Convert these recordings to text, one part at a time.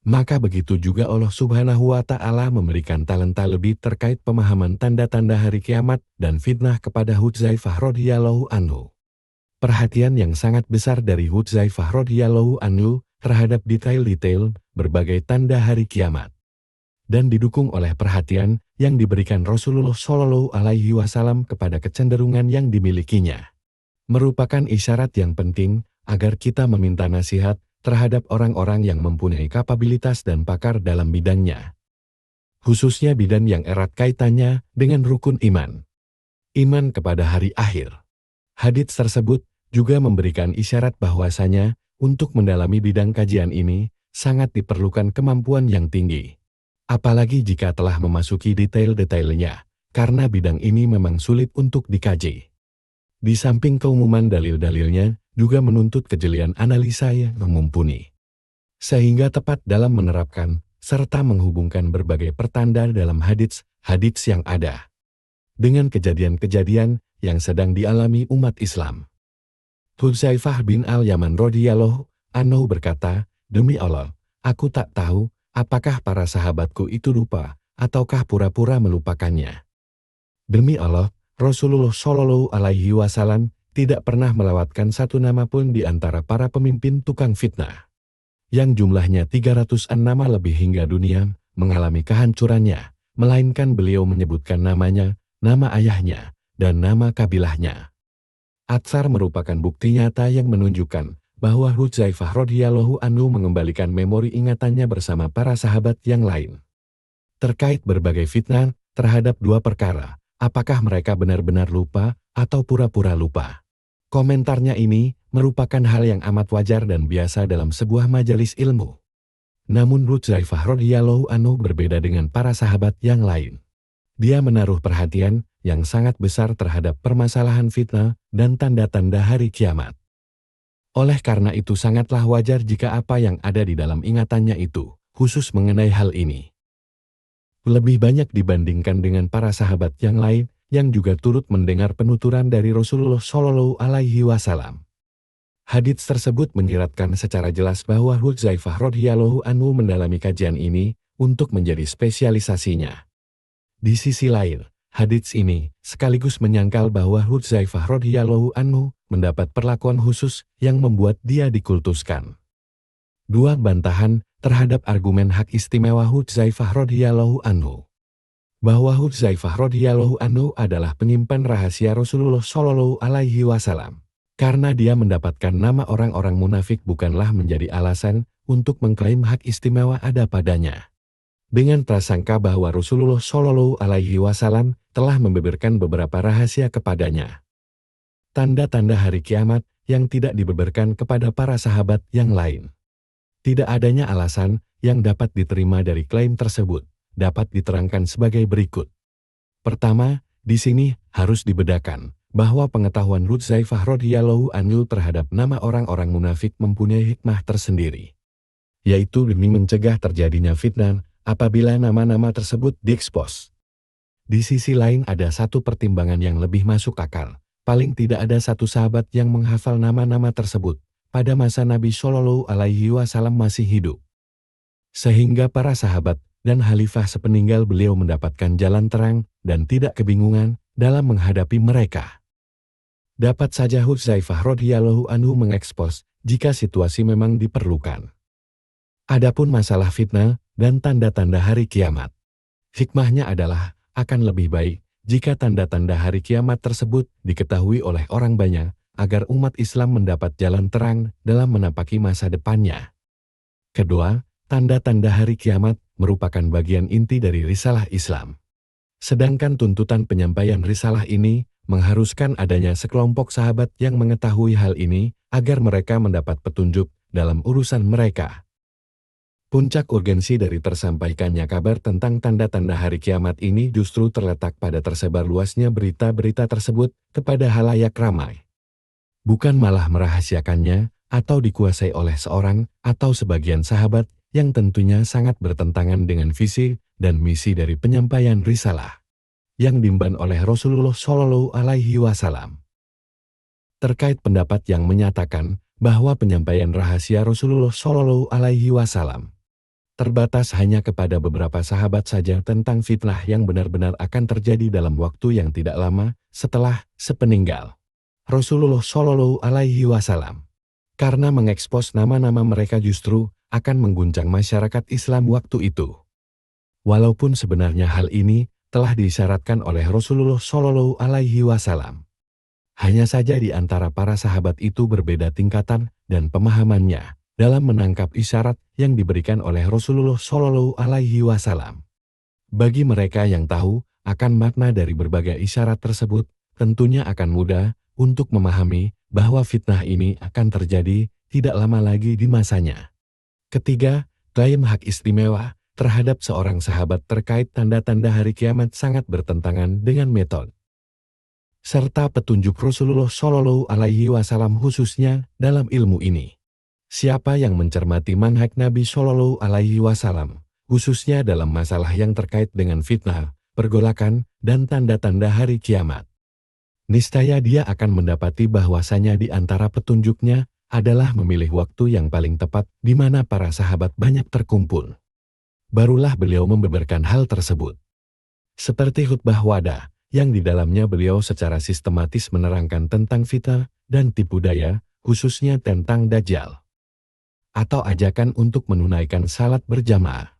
Maka begitu juga Allah Subhanahu wa Ta'ala memberikan talenta lebih terkait pemahaman tanda-tanda hari kiamat dan fitnah kepada Hudzaifah radhiyallahu anhu. Perhatian yang sangat besar dari Hudzaifah radhiyallahu anhu terhadap detail-detail berbagai tanda hari kiamat. Dan didukung oleh perhatian yang diberikan Rasulullah Shallallahu Alaihi Wasallam kepada kecenderungan yang dimilikinya. Merupakan isyarat yang penting agar kita meminta nasihat terhadap orang-orang yang mempunyai kapabilitas dan pakar dalam bidangnya. Khususnya bidang yang erat kaitannya dengan rukun iman. Iman kepada hari akhir. Hadits tersebut juga memberikan isyarat bahwasanya untuk mendalami bidang kajian ini sangat diperlukan kemampuan yang tinggi. Apalagi jika telah memasuki detail-detailnya, karena bidang ini memang sulit untuk dikaji. Di samping keumuman dalil-dalilnya, juga menuntut kejelian analisa yang mumpuni. Sehingga tepat dalam menerapkan, serta menghubungkan berbagai pertanda dalam hadits yang ada. Dengan kejadian-kejadian yang sedang dialami umat Islam. Hudzaifah bin al-Yaman radhiyallahu anhu berkata, "Demi Allah, aku tak tahu apakah para sahabatku itu lupa, ataukah pura-pura melupakannya. Demi Allah, Rasulullah Shallallahu Alaihi Wasallam tidak pernah melewatkan satu nama pun di antara para pemimpin tukang fitnah. Yang jumlahnya 306 nama lebih hingga dunia mengalami kehancurannya, melainkan beliau menyebutkan namanya, nama ayahnya, dan nama kabilahnya." Atsar merupakan bukti nyata yang menunjukkan bahwa Hudzaifah radhiyallahu anhu mengembalikan memori ingatannya bersama para sahabat yang lain. Terkait berbagai fitnah terhadap dua perkara, apakah mereka benar-benar lupa atau pura-pura lupa? Komentarnya ini merupakan hal yang amat wajar dan biasa dalam sebuah majelis ilmu. Namun Hudzaifah radhiyallahu anhu berbeda dengan para sahabat yang lain. Dia menaruh perhatian yang sangat besar terhadap permasalahan fitnah dan tanda-tanda hari kiamat. Oleh karena itu sangatlah wajar jika apa yang ada di dalam ingatannya itu, khusus mengenai hal ini, lebih banyak dibandingkan dengan para sahabat yang lain yang juga turut mendengar penuturan dari Rasulullah Shallallahu Alaihi Wasallam. Hadits tersebut menyiratkan secara jelas bahwa Hudzaifah radhiyallahu anhu mendalami kajian ini untuk menjadi spesialisasinya. Di sisi lain, hadits ini sekaligus menyangkal bahwa Hudzaifah radhiyallahu anhu mendapat perlakuan khusus yang membuat dia dikultuskan. Dua bantahan terhadap argumen hak istimewa Hudzaifah radhiyallahu anhu. Bahwa Hudzaifah radhiyallahu anhu adalah penyimpan rahasia Rasulullah Shallallahu Alaihi Wasallam. Karena dia mendapatkan nama orang-orang munafik bukanlah menjadi alasan untuk mengklaim hak istimewa ada padanya. Dengan prasangka bahwa Rasulullah Shallallahu Alaihi Wasallam telah membeberkan beberapa rahasia kepadanya. Tanda-tanda hari kiamat yang tidak dibeberkan kepada para sahabat yang lain. Tidak adanya alasan yang dapat diterima dari klaim tersebut dapat diterangkan sebagai berikut. Pertama, di sini harus dibedakan bahwa pengetahuan Hudzaifah radhiyallahu anhu terhadap nama orang-orang munafik mempunyai hikmah tersendiri, yaitu demi mencegah terjadinya fitnah apabila nama-nama tersebut diekspos. Di sisi lain ada satu pertimbangan yang lebih masuk akal. Paling tidak ada satu sahabat yang menghafal nama-nama tersebut pada masa Nabi Shallallahu Alaihi Wasallam masih hidup. Sehingga para sahabat dan khalifah sepeninggal beliau mendapatkan jalan terang dan tidak kebingungan dalam menghadapi mereka. Dapat saja Hudzaifah radhiyallahu anhu mengekspos jika situasi memang diperlukan. Adapun masalah fitnah dan tanda-tanda hari kiamat, hikmahnya adalah akan lebih baik jika tanda-tanda hari kiamat tersebut diketahui oleh orang banyak agar umat Islam mendapat jalan terang dalam menapaki masa depannya. Kedua, tanda-tanda hari kiamat merupakan bagian inti dari risalah Islam. Sedangkan tuntutan penyampaian risalah ini mengharuskan adanya sekelompok sahabat yang mengetahui hal ini agar mereka mendapat petunjuk dalam urusan mereka. Puncak urgensi dari tersampaikannya kabar tentang tanda-tanda hari kiamat ini justru terletak pada tersebar luasnya berita-berita tersebut kepada halayak ramai. Bukan malah merahasiakannya atau dikuasai oleh seorang atau sebagian sahabat yang tentunya sangat bertentangan dengan visi dan misi dari penyampaian risalah yang diemban oleh Rasulullah Shallallahu Alaihi Wasallam. Terkait pendapat yang menyatakan bahwa penyampaian rahasia Rasulullah Shallallahu Alaihi Wasallam terbatas hanya kepada beberapa sahabat saja tentang fitnah yang benar-benar akan terjadi dalam waktu yang tidak lama setelah sepeninggal Rasulullah Shallallahu Alaihi Wasallam. Karena mengekspos nama-nama mereka justru akan mengguncang masyarakat Islam waktu itu. Walaupun sebenarnya hal ini telah disyaratkan oleh Rasulullah Shallallahu Alaihi Wasallam. Hanya saja di antara para sahabat itu berbeda tingkatan dan pemahamannya dalam menangkap isyarat yang diberikan oleh Rasulullah Shallallahu Alaihi Wasallam. Bagi mereka yang tahu akan makna dari berbagai isyarat tersebut, tentunya akan mudah untuk memahami bahwa fitnah ini akan terjadi tidak lama lagi di masanya. Ketiga, klaim hak istimewa terhadap seorang sahabat terkait tanda-tanda hari kiamat sangat bertentangan dengan metode serta petunjuk Rasulullah Shallallahu Alaihi Wasallam khususnya dalam ilmu ini. Siapa yang mencermati manhaj Nabi Shallallahu Alaihi Wasallam, khususnya dalam masalah yang terkait dengan fitnah, pergolakan, dan tanda-tanda hari kiamat, niscaya dia akan mendapati bahwasanya di antara petunjuknya adalah memilih waktu yang paling tepat di mana para sahabat banyak terkumpul. Barulah beliau membeberkan hal tersebut. Seperti khutbah wada, yang di dalamnya beliau secara sistematis menerangkan tentang fitnah dan tipu daya, khususnya tentang Dajjal, atau ajakan untuk menunaikan salat berjamaah.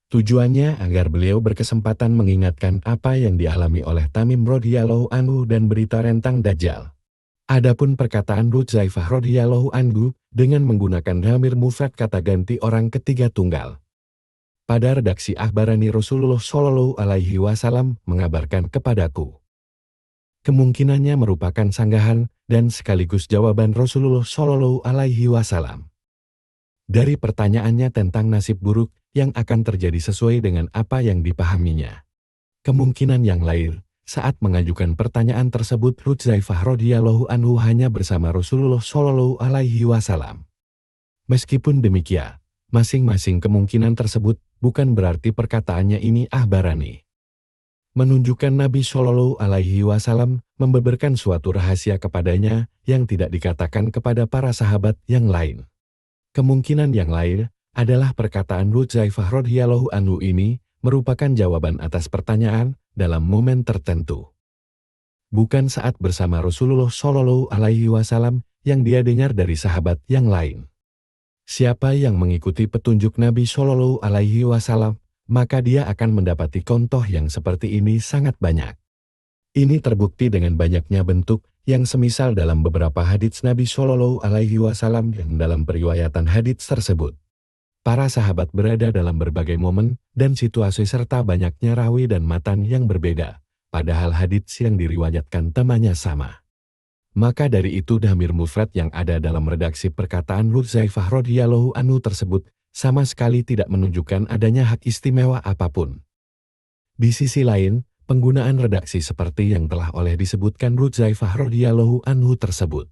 Tujuannya agar beliau berkesempatan mengingatkan apa yang dialami oleh Tamim radhiyallahu anhu dan berita tentang Dajjal. Adapun perkataan Hudzaifah radhiyallahu anhu dengan menggunakan dhamir mufrad kata ganti orang ketiga tunggal. Pada redaksi Akhbarani Rasulullah Shallallahu Alaihi Wasallam mengabarkan kepadaku. Kemungkinannya merupakan sanggahan dan sekaligus jawaban Rasulullah Shallallahu Alaihi Wasallam dari pertanyaannya tentang nasib buruk yang akan terjadi sesuai dengan apa yang dipahaminya. Kemungkinan yang lain, saat mengajukan pertanyaan tersebut Hudzaifah radhiyallahu anhu hanya bersama Rasulullah Shallallahu Alaihi Wasallam. Meskipun demikian, masing-masing kemungkinan tersebut bukan berarti perkataannya ini akhbarani. Menunjukkan Nabi Shallallahu Alaihi Wasallam membeberkan suatu rahasia kepadanya yang tidak dikatakan kepada para sahabat yang lain. Kemungkinan yang lain adalah perkataan Hudzaifah radhiyallahu anhu ini merupakan jawaban atas pertanyaan dalam momen tertentu. Bukan saat bersama Rasulullah Shallallahu Alaihi Wasallam yang dia dengar dari sahabat yang lain. Siapa yang mengikuti petunjuk Nabi Shallallahu Alaihi Wasallam, maka dia akan mendapati contoh yang seperti ini sangat banyak. Ini terbukti dengan banyaknya bentuk yang semisal dalam beberapa hadits Nabi Shallallahu Alaihi Wasallam yang dalam periwayatan hadits tersebut. Para sahabat berada dalam berbagai momen dan situasi serta banyaknya rawi dan matan yang berbeda, padahal hadits yang diriwayatkan temanya sama. Maka dari itu dhamir mufrad yang ada dalam redaksi perkataan Hudzaifah radhiyallahu anhu tersebut sama sekali tidak menunjukkan adanya hak istimewa apapun. Di sisi lain, penggunaan redaksi seperti yang telah oleh disebutkan Hudzaifah radhiyallahu anhu tersebut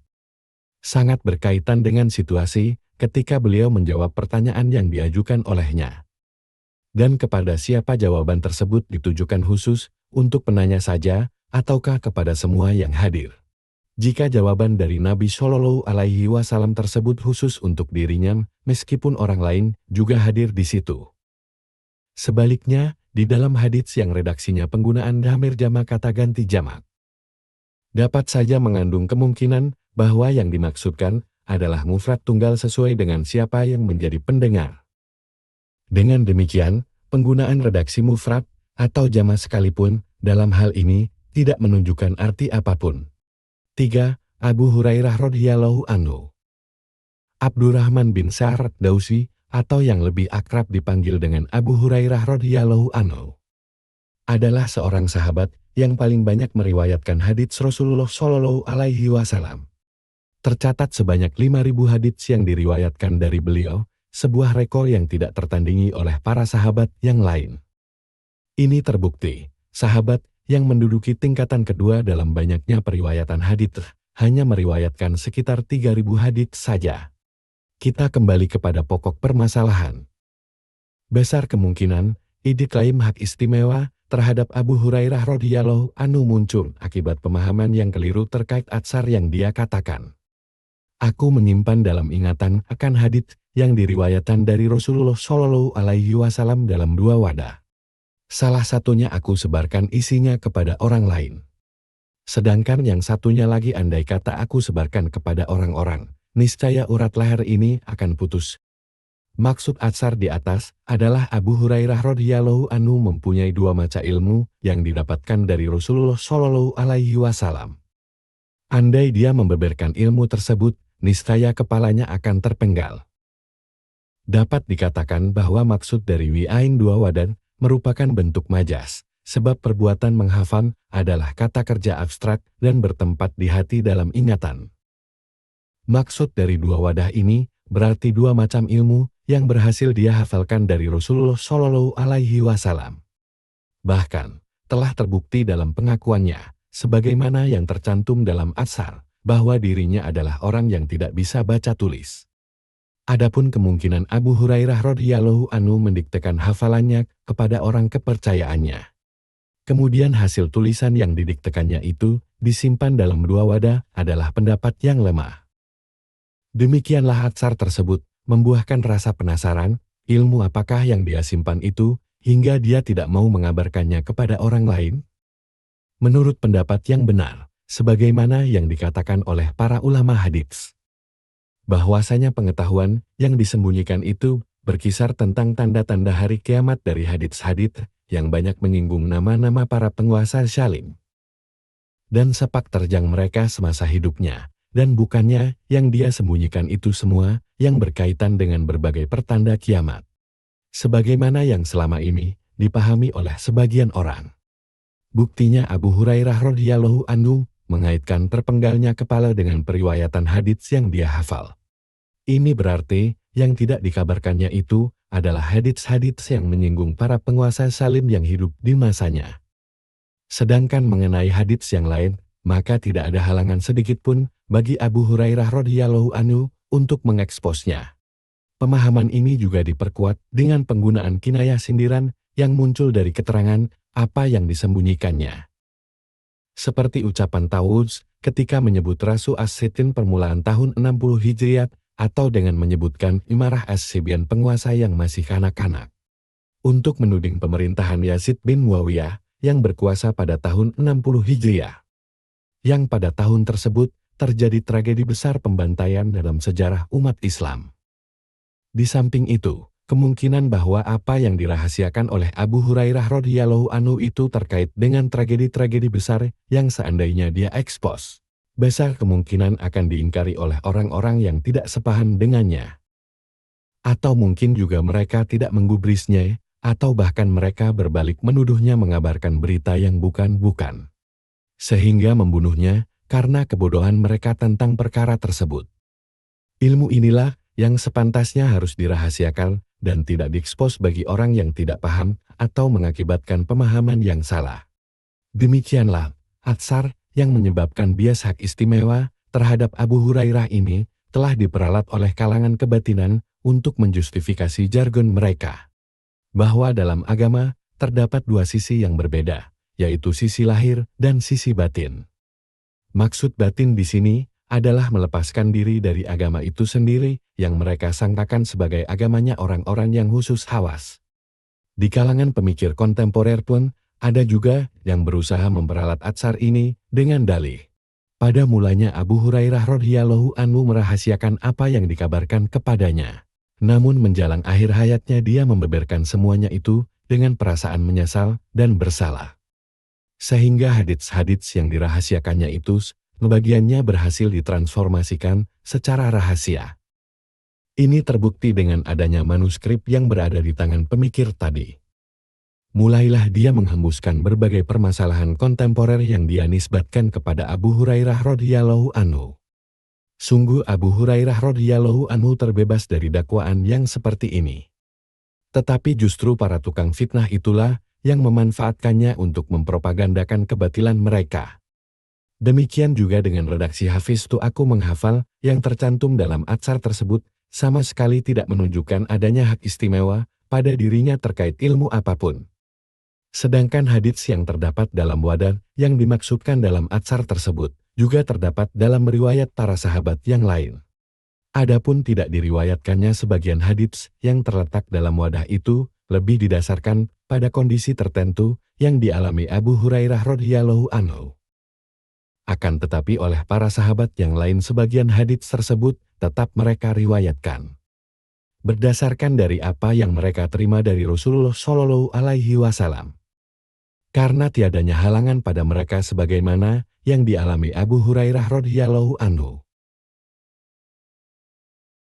sangat berkaitan dengan situasi ketika beliau menjawab pertanyaan yang diajukan olehnya. Dan kepada siapa jawaban tersebut ditujukan khusus untuk penanya saja ataukah kepada semua yang hadir. Jika jawaban dari Nabi Shallallahu Alaihi Wasallam tersebut khusus untuk dirinya, meskipun orang lain juga hadir di situ. Sebaliknya, di dalam hadits yang redaksinya penggunaan dhamir jamak kata ganti jamak, dapat saja mengandung kemungkinan bahwa yang dimaksudkan adalah mufrad tunggal sesuai dengan siapa yang menjadi pendengar. Dengan demikian, penggunaan redaksi mufrad atau jamak sekalipun dalam hal ini tidak menunjukkan arti apapun. 3. Abu Hurairah radhiyallahu anhu. Abdurrahman bin Sa'ad Dausi atau yang lebih akrab dipanggil dengan Abu Hurairah radhiyallahu anhu adalah seorang sahabat yang paling banyak meriwayatkan hadits Rasulullah Shallallahu Alaihi Wasallam. Tercatat sebanyak 5.000 hadits yang diriwayatkan dari beliau, sebuah rekor yang tidak tertandingi oleh para sahabat yang lain. Ini terbukti, sahabat yang menduduki tingkatan kedua dalam banyaknya periwayatan hadits hanya meriwayatkan sekitar 3.000 hadits saja. Kita kembali kepada pokok permasalahan. Besar kemungkinan ide klaim hak istimewa terhadap Abu Hurairah radhiyallahu anhu muncul akibat pemahaman yang keliru terkait atsar yang dia katakan. Aku menyimpan dalam ingatan akan hadits yang diriwayatkan dari Rasulullah Shallallahu Alaihi Wasallam dalam 2 wadah. Salah satunya aku sebarkan isinya kepada orang lain. Sedangkan yang satunya lagi andai kata aku sebarkan kepada orang-orang, niscaya urat leher ini akan putus. Maksud atsar di atas adalah Abu Hurairah radhiyallahu anhu mempunyai 2 macam ilmu yang didapatkan dari Rasulullah Shallallahu Alaihi Wasallam. Andai dia membeberkan ilmu tersebut, niscaya kepalanya akan terpenggal. Dapat dikatakan bahwa maksud dari wi'ain 2 wadan merupakan bentuk majas, sebab perbuatan menghafal adalah kata kerja abstrak dan bertempat di hati dalam ingatan. Maksud dari 2 wadah ini berarti 2 macam ilmu yang berhasil dia hafalkan dari Rasulullah Shallallahu Alaihi Wasallam. Bahkan, telah terbukti dalam pengakuannya, sebagaimana yang tercantum dalam atsar, bahwa dirinya adalah orang yang tidak bisa baca tulis. Adapun kemungkinan Abu Hurairah radhiyallahu anhu mendiktekan hafalannya kepada orang kepercayaannya. Kemudian hasil tulisan yang didiktekannya itu disimpan dalam 2 wadah adalah pendapat yang lemah. Demikianlah atsar tersebut membuahkan rasa penasaran, ilmu apakah yang dia simpan itu, hingga dia tidak mau mengabarkannya kepada orang lain? Menurut pendapat yang benar, sebagaimana yang dikatakan oleh para ulama hadits, bahwasanya pengetahuan yang disembunyikan itu berkisar tentang tanda-tanda hari kiamat dari hadits-hadits yang banyak menyinggung nama-nama para penguasa zalim dan sepak terjang mereka semasa hidupnya. Dan bukannya yang dia sembunyikan itu semua yang berkaitan dengan berbagai pertanda kiamat. Sebagaimana yang selama ini dipahami oleh sebagian orang. Buktinya Abu Hurairah radhiyallahu anhu mengaitkan terpenggalnya kepala dengan periwayatan hadits yang dia hafal. Ini berarti yang tidak dikabarkannya itu adalah hadits-hadits yang menyinggung para penguasa zalim yang hidup di masanya. Sedangkan mengenai hadits yang lain, maka tidak ada halangan sedikit pun bagi Abu Hurairah radhiyallahu anhu untuk mengeksposnya. Pemahaman ini juga diperkuat dengan penggunaan kinayah sindiran yang muncul dari keterangan apa yang disembunyikannya. Seperti ucapan Tawus ketika menyebut Rasu As-Sittin permulaan tahun 60 Hijriah atau dengan menyebutkan Imarah As-Sibyan penguasa yang masih kanak-kanak. Untuk menuding pemerintahan Yazid bin Muawiyah yang berkuasa pada tahun 60 Hijriah. Yang pada tahun tersebut terjadi tragedi besar pembantaian dalam sejarah umat Islam. Di samping itu, kemungkinan bahwa apa yang dirahasiakan oleh Abu Hurairah radhiyallahu anhu itu terkait dengan tragedi-tragedi besar yang seandainya dia ekspos, besar kemungkinan akan diingkari oleh orang-orang yang tidak sepaham dengannya. Atau mungkin juga mereka tidak menggubrisnya, atau bahkan mereka berbalik menuduhnya mengabarkan berita yang bukan-bukan. Sehingga membunuhnya karena kebodohan mereka tentang perkara tersebut. Ilmu inilah yang sepantasnya harus dirahasiakan dan tidak diekspos bagi orang yang tidak paham atau mengakibatkan pemahaman yang salah. Demikianlah atsar yang menyebabkan bias hak istimewa terhadap Abu Hurairah ini telah diperalat oleh kalangan kebatinan untuk menjustifikasi jargon mereka. Bahwa dalam agama terdapat 2 sisi yang berbeda, yaitu sisi lahir dan sisi batin. Maksud batin di sini adalah melepaskan diri dari agama itu sendiri yang mereka sangkakan sebagai agamanya orang-orang yang khusus hawas. Di kalangan pemikir kontemporer pun ada juga yang berusaha memperalat atsar ini dengan dalih. Pada mulanya Abu Hurairah radhiyallahu anhu merahasiakan apa yang dikabarkan kepadanya. Namun menjelang akhir hayatnya dia membeberkan semuanya itu dengan perasaan menyesal dan bersalah. Sehingga hadits-hadits yang dirahasiakannya itu, sebagiannya berhasil ditransformasikan secara rahasia. Ini terbukti dengan adanya manuskrip yang berada di tangan pemikir tadi. Mulailah dia menghembuskan berbagai permasalahan kontemporer yang dia nisbatkan kepada Abu Hurairah radhiyallahu anhu. Sungguh Abu Hurairah radhiyallahu anhu terbebas dari dakwaan yang seperti ini. Tetapi justru para tukang fitnah itulah yang memanfaatkannya untuk mempropagandakan kebatilan mereka. Demikian juga dengan redaksi Hafiz tu aku menghafal yang tercantum dalam atsar tersebut sama sekali tidak menunjukkan adanya hak istimewa pada dirinya terkait ilmu apapun. Sedangkan hadits yang terdapat dalam wadah yang dimaksudkan dalam atsar tersebut juga terdapat dalam riwayat para sahabat yang lain. Adapun tidak diriwayatkannya sebagian hadits yang terletak dalam wadah itu, lebih didasarkan pada kondisi tertentu yang dialami Abu Hurairah radhiyallahu anhu. Akan tetapi oleh para sahabat yang lain sebagian hadits tersebut tetap mereka riwayatkan berdasarkan dari apa yang mereka terima dari Rasulullah Shallallahu Alaihi Wasallam. Karena tiadanya halangan pada mereka sebagaimana yang dialami Abu Hurairah radhiyallahu anhu.